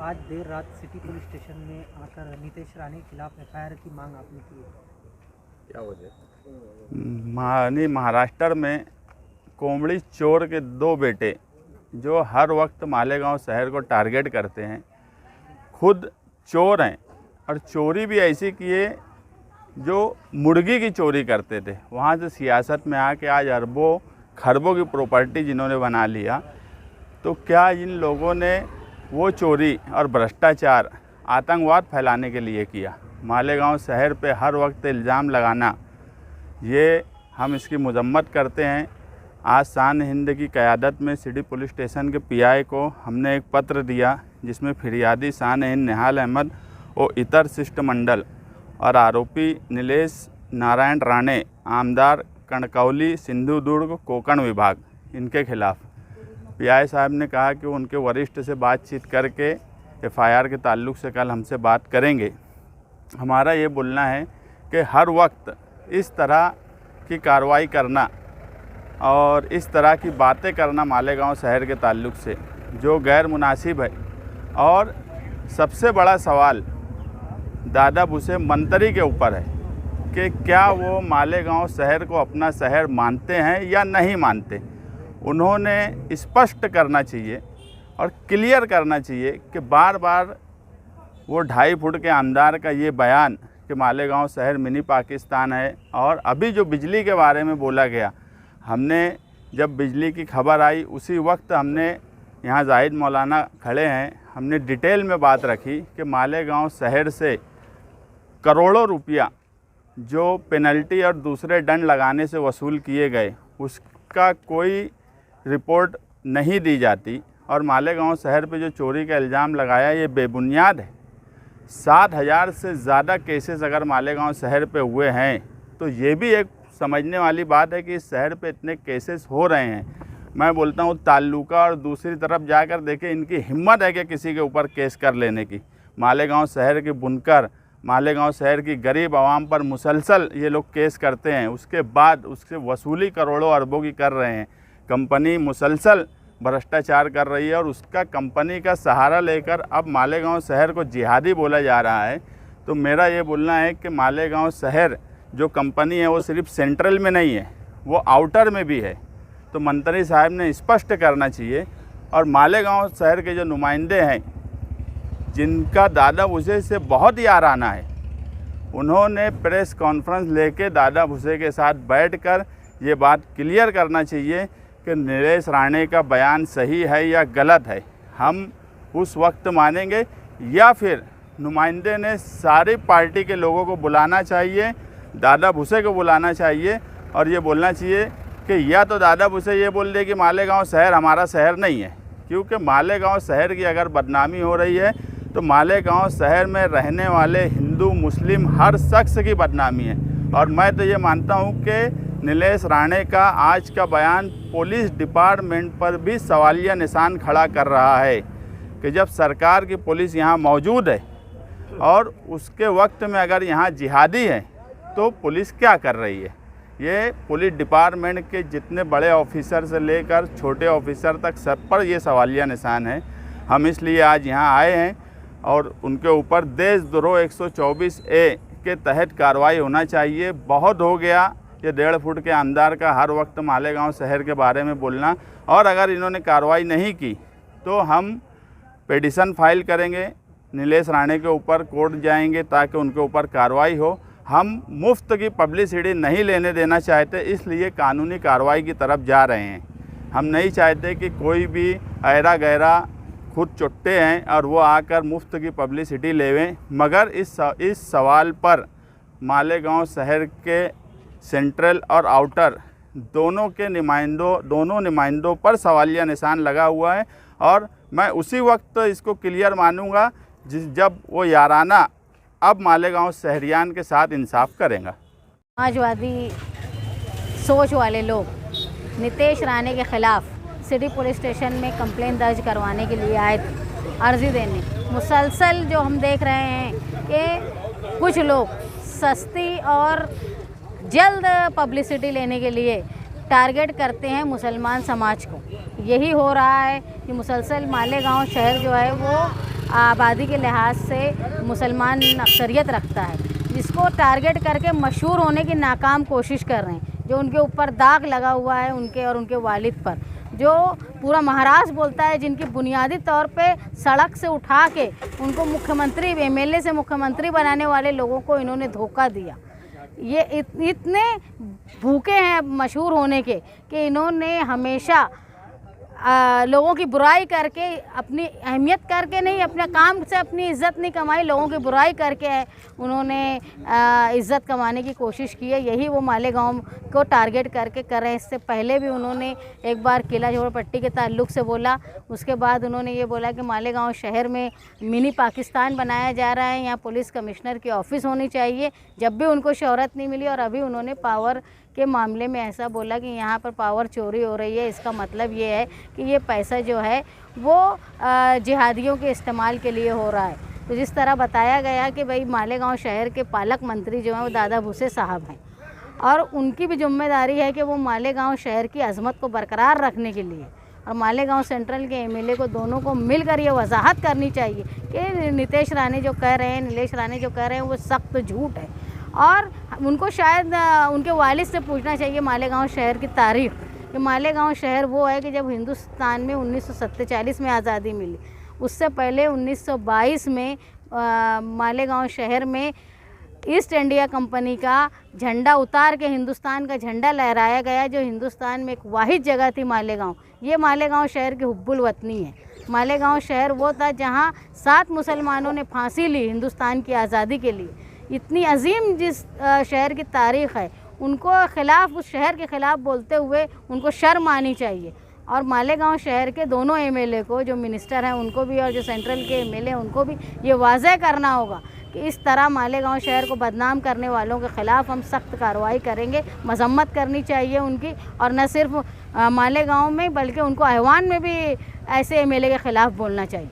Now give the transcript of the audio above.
आज देर रात city police station में आकर नीतीश राणे के खिलाफ एफआईआर की मांग आपने की है, क्या वजह? महाराष्ट्र में कोमड़ी चोर के दो बेटे जो हर वक्त मालेगांव शहर को टारगेट करते हैं, खुद चोर हैं और चोरी भी ऐसी किए जो मुर्गी की चोरी करते थे। वहाँ से सियासत में आके आज अरबों खरबों की प्रॉपर्टी जिन्होंने बना लिया, तो क्या इन लोगों ने वो चोरी और भ्रष्टाचार आतंकवाद फैलाने के लिए किया? मालेगांव शहर पे हर वक्त इल्ज़ाम लगाना, ये हम इसकी मजम्मत करते हैं। आज शान हिंद की क़यादत में सिटी पुलिस स्टेशन के पीआई को हमने एक पत्र दिया जिसमें फिरियादी शान हिंद निहाल अहमद और इतर शिष्टमंडल और आरोपी नीलेश नारायण राणे, आमदार कणकौली, सिंधुदुर्ग, कोंकण विभाग, इनके खिलाफ़ पीआई साहब ने कहा कि उनके वरिष्ठ से बातचीत करके एफआईआर के ताल्लुक से कल हमसे बात करेंगे। हमारा ये बोलना है कि हर वक्त इस तरह की कार्रवाई करना और इस तरह की बातें करना मालेगांव शहर के ताल्लुक से जो गैर मुनासिब है। और सबसे बड़ा सवाल दादा भूसे मंत्री के ऊपर है कि क्या वो मालेगांव शहर को अपना शहर मानते हैं या नहीं मानते। उन्होंने स्पष्ट करना चाहिए और क्लियर करना चाहिए कि बार बार वो 2.5 फुट के आमदार का ये बयान कि मालेगांव शहर मिनी पाकिस्तान है, और अभी जो बिजली के बारे में बोला गया, हमने जब बिजली की खबर आई उसी वक्त हमने यहाँ जाहिद मौलाना खड़े हैं, हमने डिटेल में बात रखी कि मालेगांव शहर से करोड़ों रुपया जो पेनल्टी और दूसरे दंड लगाने से वसूल किए गए, उसका कोई रिपोर्ट नहीं दी जाती। और मालेगांव शहर पे जो चोरी का इल्ज़ाम लगाया ये बेबुनियाद है। 7,000 से ज़्यादा केसेस अगर मालेगांव शहर पे हुए हैं तो ये भी एक समझने वाली बात है कि इस शहर पे इतने केसेस हो रहे हैं। मैं बोलता हूँ ताल्लुका और दूसरी तरफ जाकर देखें, इनकी हिम्मत है कि किसी के ऊपर केस कर लेने की। मालेगांव शहर के बुनकर, मालेगांव शहर की गरीब आवाम पर मुसलसल ये लोग केस करते हैं, उसके बाद उससे वसूली करोड़ों अरबों की कर रहे हैं। कंपनी मुसलसल भ्रष्टाचार कर रही है और उसका कंपनी का सहारा लेकर अब मालेगांव शहर को जिहादी बोला जा रहा है। तो मेरा ये बोलना है कि मालेगांव शहर जो कंपनी है वो सिर्फ सेंट्रल में नहीं है, वो आउटर में भी है। तो मंत्री साहब ने स्पष्ट करना चाहिए। और मालेगांव शहर के जो नुमाइंदे हैं जिनका दादा भूसे से बहुत याराना है, उन्होंने प्रेस कॉन्फ्रेंस लेके दादा भूसे के साथ बैठकर ये बात क्लियर करना चाहिए कि नीलेश राणे का बयान सही है या गलत है। हम उस वक्त मानेंगे या फिर नुमाइंदे ने सारी पार्टी के लोगों को बुलाना चाहिए, दादा भूसे को बुलाना चाहिए और ये बोलना चाहिए कि या तो दादा भूसे ये बोल दे कि मालेगांव शहर हमारा शहर नहीं है, क्योंकि मालेगांव शहर की अगर बदनामी हो रही है तो मालेगांव शहर में रहने वाले हिंदू मुस्लिम हर शख्स की बदनामी है। और मैं तो ये मानता हूँ कि नीलेश राणे का आज का बयान पुलिस डिपार्टमेंट पर भी सवालिया निशान खड़ा कर रहा है कि जब सरकार की पुलिस यहाँ मौजूद है और उसके वक्त में अगर यहाँ जिहादी है तो पुलिस क्या कर रही है। ये पुलिस डिपार्टमेंट के जितने बड़े ऑफिसर से लेकर छोटे ऑफिसर तक सब पर ये सवालिया निशान है। हम इसलिए आज यहाँ आए हैं और उनके ऊपर देशद्रोह 124A के तहत कार्रवाई होना चाहिए। बहुत हो गया ये 1.5 फुट के आमदार का हर वक्त मालेगांव शहर के बारे में बोलना। और अगर इन्होंने कार्रवाई नहीं की तो हम पिटीशन फाइल करेंगे, नीलेश राणे के ऊपर कोर्ट जाएंगे ताकि उनके ऊपर कार्रवाई हो। हम मुफ्त की पब्लिसिटी नहीं लेने देना चाहते, इसलिए कानूनी कार्रवाई की तरफ जा रहे हैं। हम नहीं चाहते कि कोई भी ऐरा गैरा खुद चुट्टे हैं और वो आकर मुफ्त की पब्लिसिटी लेवें। मगर इस सवाल पर मालेगांव शहर के सेंट्रल और आउटर दोनों नुमाइंदों पर सवालिया निशान लगा हुआ है। और मैं उसी वक्त इसको क्लियर मानूंगा जब वो याराना अब मालेगांव शहरियान के साथ इंसाफ करेंगे। समाजवादी सोच वाले लोग नीतीश राणे के खिलाफ सिटी पुलिस स्टेशन में कंप्लेंट दर्ज करवाने के लिए आए थे, अर्जी देने। मुसलसल जो हम देख रहे हैं कि कुछ लोग सस्ती और जल्द पब्लिसिटी लेने के लिए टारगेट करते हैं मुसलमान समाज को। यही हो रहा है कि मुसलसल मालेगांव शहर जो है वो आबादी के लिहाज से मुसलमान अक्सरियत रखता है, जिसको टारगेट करके मशहूर होने की नाकाम कोशिश कर रहे हैं, जो उनके ऊपर दाग लगा हुआ है उनके और उनके वालिद पर, जो पूरा महाराष्ट्र बोलता है, जिनकी बुनियादी तौर पे सड़क से उठा के उनको मुख्यमंत्री एमएलए से मुख्यमंत्री बनाने वाले लोगों को इन्होंने धोखा दिया। ये इतने भूखे हैं मशहूर होने के कि इन्होंने हमेशा लोगों की बुराई करके, अपनी अहमियत करके नहीं, अपने काम से अपनी इज़्ज़त नहीं कमाई, लोगों की बुराई करके उन्होंने इज़्ज़त कमाने की कोशिश की है। यही वो मालेगांव को टारगेट करके कर रहे हैं। इससे पहले भी उन्होंने एक बार किला झोपड़पट्टी के ताल्लुक़ से बोला, उसके बाद उन्होंने ये बोला कि मालेगांव शहर में मिनी पाकिस्तान बनाया जा रहा है, यहाँ पुलिस कमिश्नर की ऑफ़िस होनी चाहिए, जब भी उनको शोहरत नहीं मिली। और अभी उन्होंने पावर के मामले में ऐसा बोला कि यहाँ पर पावर चोरी हो रही है। इसका मतलब ये है कि ये पैसा जो है वो जिहादियों के इस्तेमाल के लिए हो रहा है। तो जिस तरह बताया गया कि भाई मालेगांव शहर के पालक मंत्री जो हैं वो दादा भूसे साहब हैं, और उनकी भी जिम्मेदारी है कि वो मालेगांव शहर की अज़मत को बरकरार रखने के लिए और मालेगांव सेंट्रल के एमएलए को दोनों को मिलकर ये वजाहत करनी चाहिए कि नीतीश राणे जो कह रहे हैं, नीलेश राणे जो कह रहे हैं वो सख्त झूठ है। और उनको शायद उनके वालिद से पूछना चाहिए मालेगांव शहर की तारीख़, कि मालेगांव शहर वो है कि जब हिंदुस्तान में 1947 में आज़ादी मिली, उससे पहले 1922 में मालेगांव शहर में ईस्ट इंडिया कंपनी का झंडा उतार के हिंदुस्तान का झंडा लहराया गया, जो हिंदुस्तान में एक वाहिद जगह थी मालेगांव। ये मालेगांव शहर की हुब्बुल वतनी है। मालेगांव शहर वो था जहाँ 7 मुसलमानों ने फांसी ली हिंदुस्तान की आज़ादी के लिए। इतनी अजीम जिस शहर की तारीख़ है, उनको ख़िलाफ़, उस शहर के ख़िलाफ़ बोलते हुए उनको शर्म आनी चाहिए। और मालेगांव शहर के दोनों एमएलए को, जो मिनिस्टर हैं उनको भी और जो सेंट्रल के एमएलए हैं उनको भी ये वाज़ह करना होगा कि इस तरह मालेगांव शहर को बदनाम करने वालों के ख़िलाफ़ हम सख्त कार्रवाई करेंगे। मज़म्मत करनी चाहिए उनकी, और न सिर्फ मालेगांव में बल्कि उनको अहवान में भी ऐसे एमएलए के ख़िलाफ़ बोलना चाहिए।